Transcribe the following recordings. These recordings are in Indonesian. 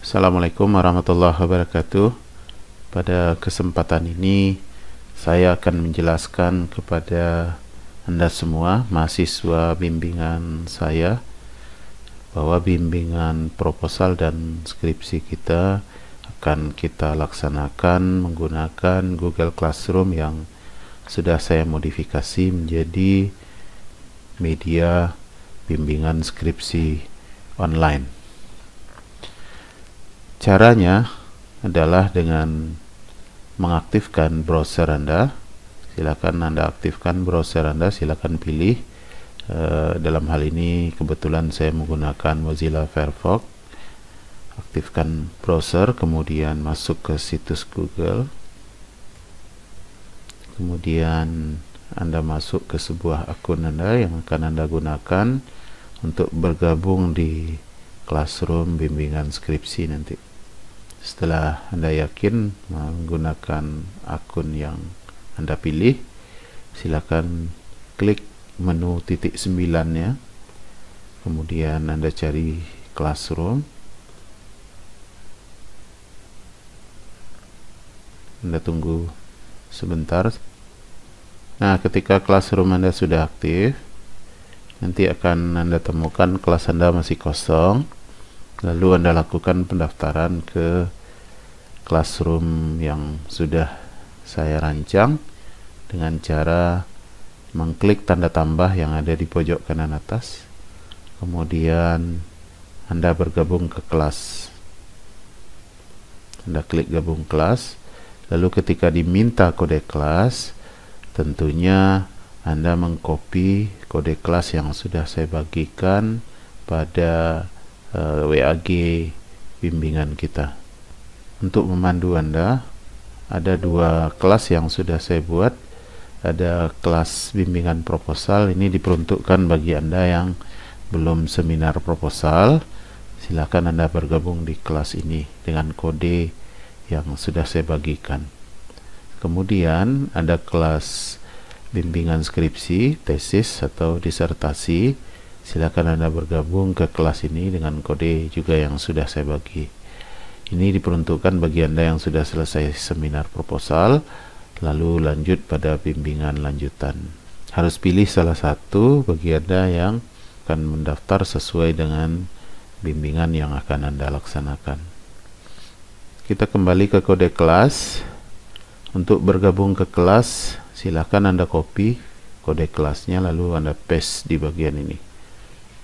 Assalamualaikum warahmatullahi wabarakatuh. Pada kesempatan ini saya akan menjelaskan kepada Anda semua mahasiswa bimbingan saya bahwa bimbingan proposal dan skripsi kita akan kita laksanakan menggunakan Google Classroom yang sudah saya modifikasi menjadi media bimbingan skripsi online. Caranya adalah dengan mengaktifkan browser Anda. Silakan Anda aktifkan browser Anda, silakan pilih. Dalam hal ini kebetulan saya menggunakan Mozilla Firefox. Aktifkan browser, kemudian masuk ke situs Google. Kemudian Anda masuk ke sebuah akun Anda yang akan Anda gunakan untuk bergabung di Classroom bimbingan skripsi nanti. Setelah Anda yakin menggunakan akun yang Anda pilih, silakan klik menu titik 9-nya, kemudian Anda cari Classroom. Anda tunggu sebentar. Nah, ketika Classroom Anda sudah aktif, nanti akan Anda temukan kelas Anda masih kosong. Lalu Anda lakukan pendaftaran ke Classroom yang sudah saya rancang dengan cara mengklik tanda tambah yang ada di pojok kanan atas. Kemudian Anda bergabung ke kelas. Anda klik gabung kelas. Lalu ketika diminta kode kelas, tentunya Anda mengcopy kode kelas yang sudah saya bagikan pada WAG bimbingan kita. Untuk memandu Anda, ada dua kelas yang sudah saya buat. Ada kelas bimbingan proposal, ini diperuntukkan bagi Anda yang belum seminar proposal. Silakan Anda bergabung di kelas ini dengan kode yang sudah saya bagikan. Kemudian ada kelas bimbingan skripsi, tesis atau disertasi. Silakan Anda bergabung ke kelas ini dengan kode juga yang sudah saya bagi. Ini diperuntukkan bagi Anda yang sudah selesai seminar proposal, lalu lanjut pada bimbingan lanjutan. Harus pilih salah satu bagi Anda yang akan mendaftar sesuai dengan bimbingan yang akan Anda laksanakan. Kita kembali ke kode kelas. Untuk bergabung ke kelas, silakan Anda copy kode kelasnya lalu Anda paste di bagian ini.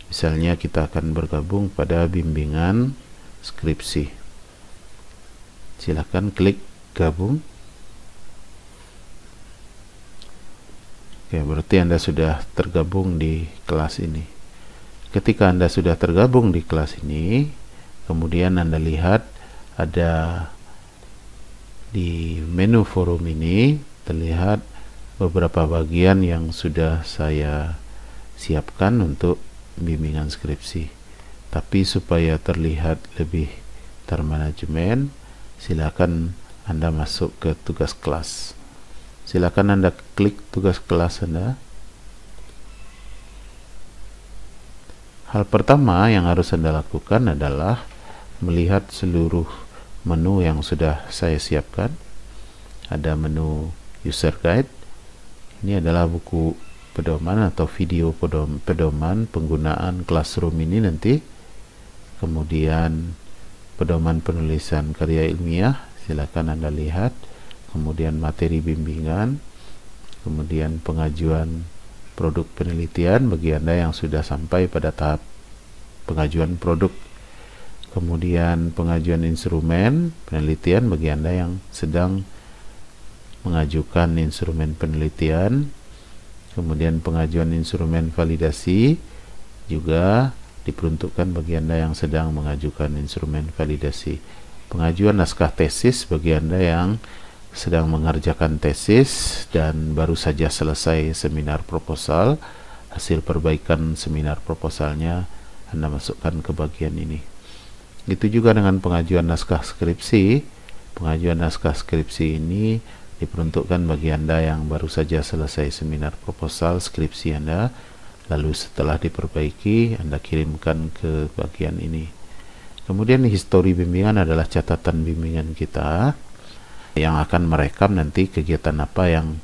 Misalnya kita akan bergabung pada bimbingan skripsi. Silakan klik gabung. Oke, berarti Anda sudah tergabung di kelas ini. Ketika Anda sudah tergabung di kelas ini, kemudian Anda lihat ada di menu forum ini terlihat beberapa bagian yang sudah saya siapkan untuk bimbingan skripsi. Tapi supaya terlihat lebih termanajemen, silakan Anda masuk ke tugas kelas. Silakan Anda klik tugas kelas Anda. Hal pertama yang harus Anda lakukan adalah melihat seluruh menu yang sudah saya siapkan. Ada menu user guide. Ini adalah buku pedoman atau video pedoman penggunaan Classroom ini nanti. Kemudian pedoman penulisan karya ilmiah, silakan Anda lihat. Kemudian materi bimbingan, kemudian pengajuan produk penelitian bagi Anda yang sudah sampai pada tahap pengajuan produk. Kemudian pengajuan instrumen penelitian bagi Anda yang sedang mengajukan instrumen penelitian. Kemudian pengajuan instrumen validasi juga diperuntukkan bagi Anda yang sedang mengajukan instrumen validasi. Pengajuan naskah tesis bagi Anda yang sedang mengerjakan tesis dan baru saja selesai seminar proposal. Hasil perbaikan seminar proposalnya Anda masukkan ke bagian ini. Itu juga dengan pengajuan naskah skripsi. Pengajuan naskah skripsi ini diperuntukkan bagi Anda yang baru saja selesai seminar proposal skripsi Anda, lalu setelah diperbaiki Anda kirimkan ke bagian ini. Kemudian histori bimbingan adalah catatan bimbingan kita yang akan merekam nanti kegiatan apa yang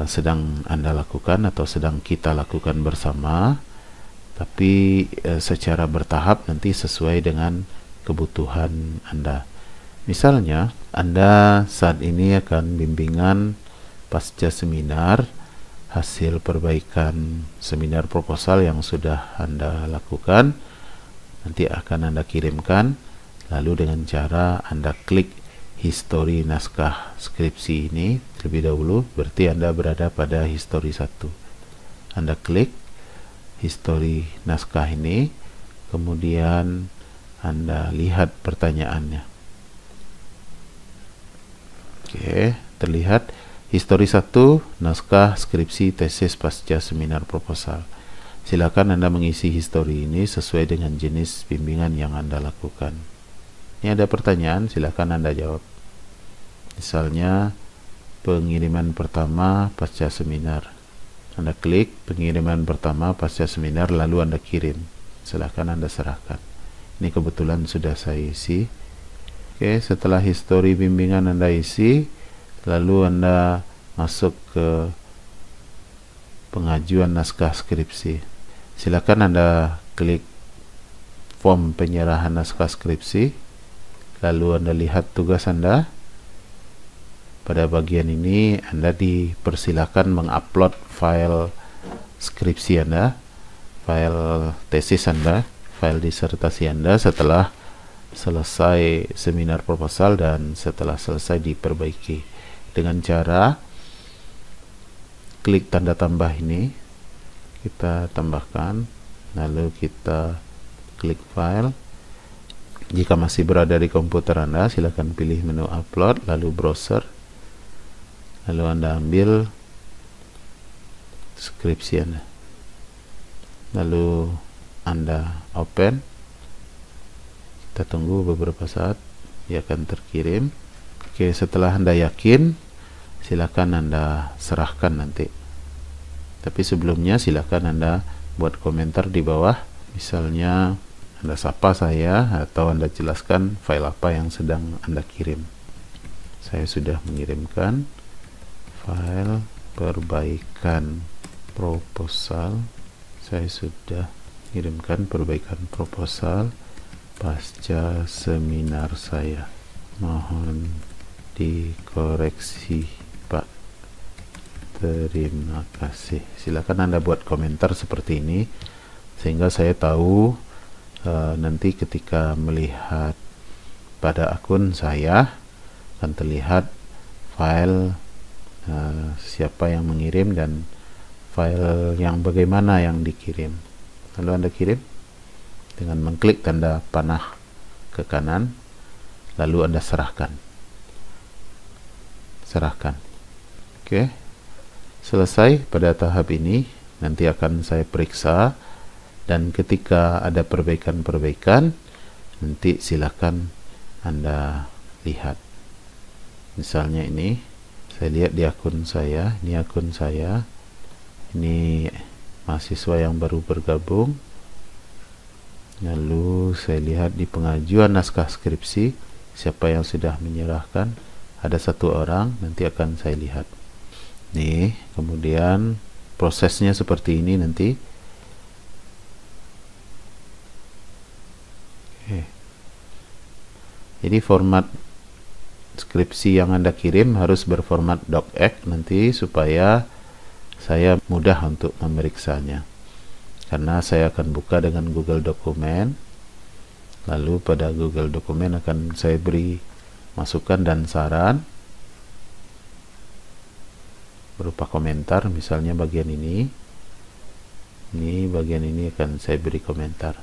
sedang Anda lakukan atau sedang kita lakukan bersama, tapi secara bertahap nanti sesuai dengan kebutuhan Anda. Misalnya, Anda saat ini akan bimbingan pasca seminar hasil perbaikan seminar proposal yang sudah Anda lakukan. Nanti akan Anda kirimkan, lalu dengan cara Anda klik histori naskah skripsi ini terlebih dahulu, berarti Anda berada pada histori 1. Anda klik histori naskah ini, kemudian Anda lihat pertanyaannya. Oke, terlihat histori 1, naskah skripsi tesis pasca seminar proposal. Silakan Anda mengisi histori ini sesuai dengan jenis bimbingan yang Anda lakukan. Ini ada pertanyaan, silakan Anda jawab. Misalnya, pengiriman pertama pasca seminar. Anda klik pengiriman pertama pasca seminar, lalu Anda kirim. Silakan Anda serahkan. Ini kebetulan sudah saya isi. Oke, setelah histori bimbingan Anda isi, lalu Anda masuk ke pengajuan naskah skripsi. Silakan Anda klik form penyerahan naskah skripsi, lalu Anda lihat tugas Anda. Pada bagian ini Anda dipersilakan mengupload file skripsi Anda, file tesis Anda, file disertasi Anda setelah selesai seminar proposal dan setelah selesai diperbaiki dengan cara klik tanda tambah ini, kita tambahkan, lalu kita klik file. Jika masih berada di komputer Anda, silakan pilih menu upload, lalu browser, lalu Anda ambil skripsi Anda, lalu Anda open. Kita tunggu beberapa saat, dia akan terkirim. Oke, setelah Anda yakin, silakan Anda serahkan nanti. Tapi sebelumnya silakan Anda buat komentar di bawah. Misalnya Anda sapa saya atau Anda jelaskan file apa yang sedang Anda kirim. Saya sudah mengirimkan file perbaikan proposal. Saya sudah mengirimkan perbaikan proposal pasca seminar saya. Mohon dikoreksi, Pak. Terima kasih. Silakan Anda buat komentar seperti ini sehingga saya tahu nanti ketika melihat pada akun saya akan terlihat file siapa yang mengirim dan file yang bagaimana yang dikirim. Lalu Anda kirim dengan mengklik tanda panah ke kanan, lalu Anda serahkan. Oke. Selesai pada tahap ini, nanti akan saya periksa, dan ketika ada perbaikan-perbaikan, nanti silakan Anda lihat. Misalnya ini, saya lihat di akun saya, ini akun saya, ini mahasiswa yang baru bergabung. Lalu saya lihat di pengajuan naskah skripsi, siapa yang sudah menyerahkan, ada 1 orang, nanti akan saya lihat. Nih, kemudian prosesnya seperti ini nanti. Oke. Jadi format skripsi yang Anda kirim harus berformat docx nanti supaya saya mudah untuk memeriksanya. Karena saya akan buka dengan Google Dokumen. Lalu pada Google Dokumen akan saya beri masukan dan saran berupa komentar, misalnya bagian ini bagian ini akan saya beri komentar.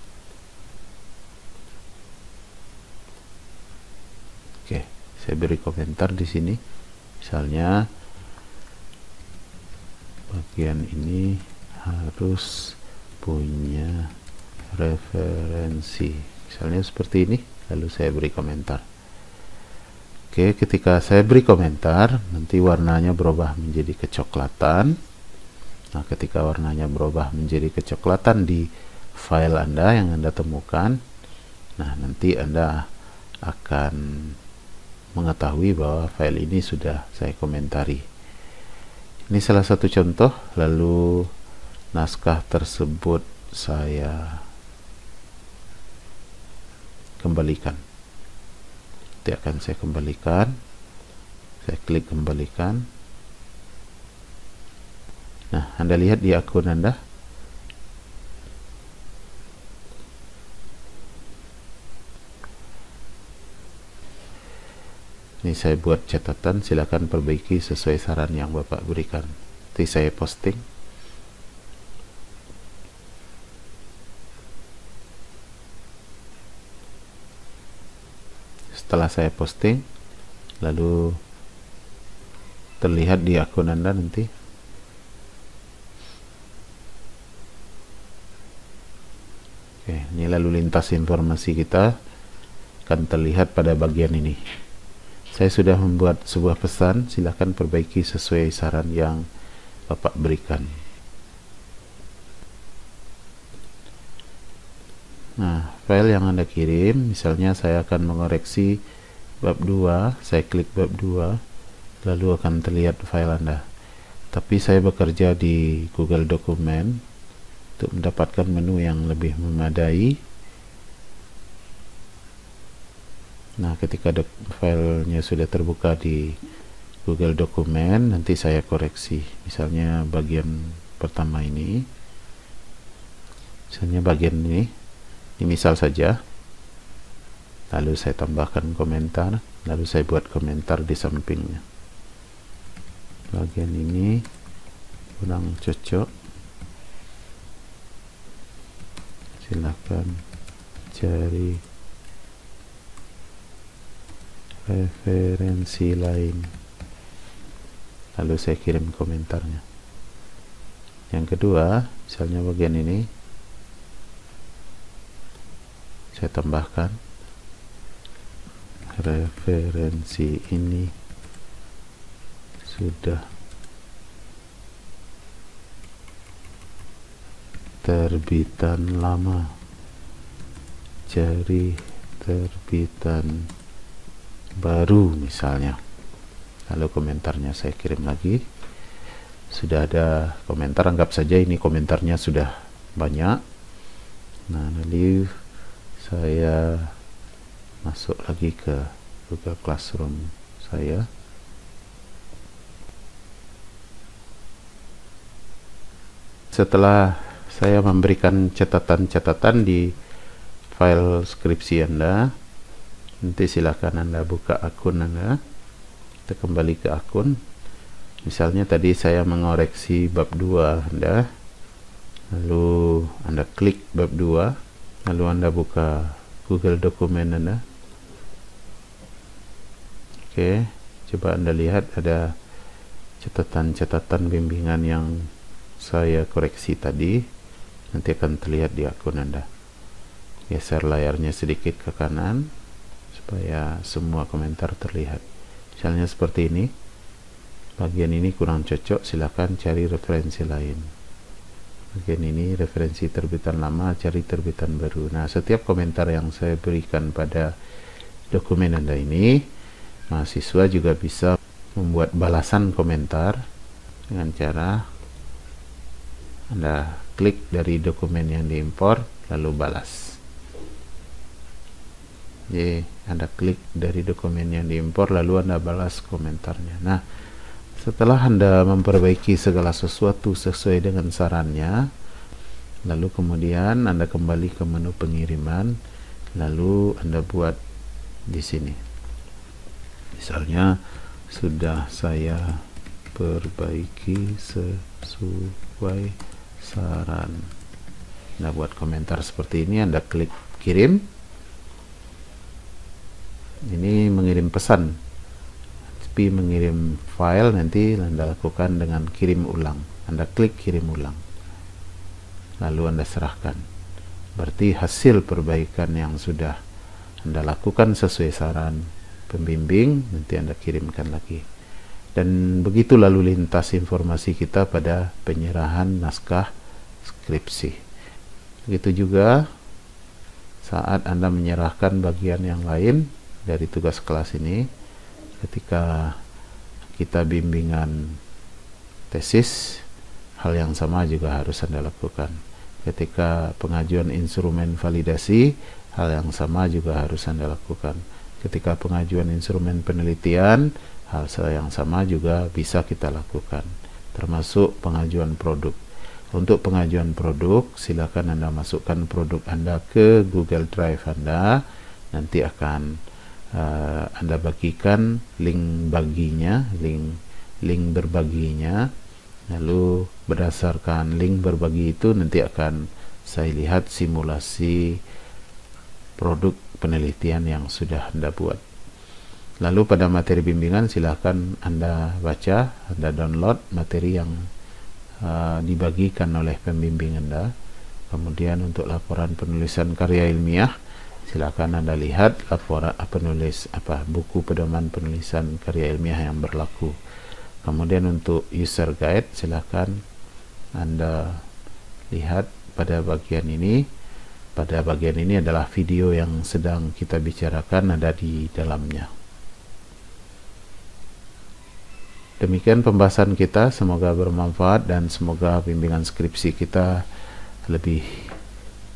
Oke, saya beri komentar di sini, misalnya bagian ini harus punya referensi, misalnya seperti ini, lalu saya beri komentar. Oke, ketika saya beri komentar, nanti warnanya berubah menjadi kecoklatan. Nah, ketika warnanya berubah menjadi kecoklatan di file Anda yang Anda temukan, Nah, nanti Anda akan mengetahui bahwa file ini sudah saya komentari. Ini salah satu contoh, lalu naskah tersebut saya kembalikan. Nanti akan saya kembalikan. Saya klik kembalikan. Nah, Anda lihat di akun Anda. Ini saya buat catatan, silakan perbaiki sesuai saran yang Bapak berikan. Nanti saya posting. Setelah saya posting, lalu terlihat di akun Anda nanti. Oke, ini lalu lintas informasi kita akan terlihat pada bagian ini. Saya sudah membuat sebuah pesan, silakan perbaiki sesuai saran yang Bapak berikan. Nah, file yang Anda kirim, misalnya saya akan mengoreksi bab 2, saya klik bab 2, lalu akan terlihat file Anda. Tapi saya bekerja di Google Dokumen untuk mendapatkan menu yang lebih memadai. Nah, ketika filenya sudah terbuka di Google Dokumen, nanti saya koreksi. Misalnya bagian pertama ini, misalnya bagian ini misal saja. Lalu saya tambahkan komentar, lalu saya buat komentar di sampingnya. Bagian ini kurang cocok, silakan cari referensi lain, lalu saya kirim komentarnya. Yang kedua, misalnya bagian ini saya tambahkan referensi ini sudah terbitan lama, cari terbitan baru misalnya. Lalu komentarnya saya kirim lagi. Sudah ada komentar, anggap saja ini komentarnya sudah banyak. Nah, lalu saya masuk lagi ke Google Classroom saya. Setelah saya memberikan catatan-catatan di file skripsi Anda, nanti silakan Anda buka akun Anda. Kita kembali ke akun. Misalnya tadi saya mengoreksi bab 2 Anda, lalu Anda klik bab 2, lalu Anda buka Google Dokumen Anda. Oke, coba Anda lihat ada catatan-catatan bimbingan yang saya koreksi tadi, nanti akan terlihat di akun Anda. Geser layarnya sedikit ke kanan supaya semua komentar terlihat. Misalnya seperti ini, bagian ini kurang cocok, silakan cari referensi lain. Bagian ini referensi terbitan lama, cari terbitan baru. Nah, setiap komentar yang saya berikan pada dokumen Anda ini, mahasiswa juga bisa membuat balasan komentar dengan cara Anda klik dari dokumen yang diimpor lalu balas. Jadi Anda klik dari dokumen yang diimpor lalu Anda balas komentarnya. Nah, setelah Anda memperbaiki segala sesuatu sesuai dengan sarannya, lalu kemudian Anda kembali ke menu pengiriman, lalu Anda buat di sini. Misalnya sudah saya perbaiki sesuai saran. Anda buat komentar seperti ini, Anda klik kirim. Ini mengirim pesan, tapi mengirim file nanti Anda lakukan dengan kirim ulang. Anda klik kirim ulang, lalu Anda serahkan. Berarti hasil perbaikan yang sudah Anda lakukan sesuai saran pembimbing, nanti Anda kirimkan lagi. Dan begitu lalu lintas informasi kita pada penyerahan naskah skripsi. Begitu juga saat Anda menyerahkan bagian yang lain dari tugas kelas ini. Ketika kita bimbingan tesis, hal yang sama juga harus Anda lakukan. Ketika pengajuan instrumen validasi, hal yang sama juga harus Anda lakukan. Ketika pengajuan instrumen penelitian, hal yang sama juga bisa kita lakukan, termasuk pengajuan produk. Untuk pengajuan produk, silakan Anda masukkan produk Anda ke Google Drive Anda. Nanti akan Anda bagikan link baginya, link berbaginya. Lalu berdasarkan link berbagi itu nanti akan saya lihat simulasi produk penelitian yang sudah Anda buat. Lalu pada materi bimbingan silakan Anda baca, Anda download materi yang dibagikan oleh pembimbing Anda. Kemudian untuk laporan penulisan karya ilmiah, silakan Anda lihat laporan buku pedoman penulisan karya ilmiah yang berlaku. Kemudian untuk user guide, silakan Anda lihat pada bagian ini. Pada bagian ini adalah video yang sedang kita bicarakan, ada di dalamnya. Demikian pembahasan kita, semoga bermanfaat dan semoga bimbingan skripsi kita lebih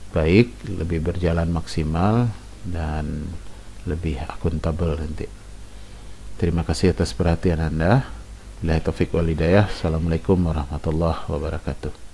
baik, lebih berjalan maksimal dan lebih akuntabel nanti. Terima kasih atas perhatian Anda. Billahi taufiq wal hidayah. Assalamualaikum warahmatullahi wabarakatuh.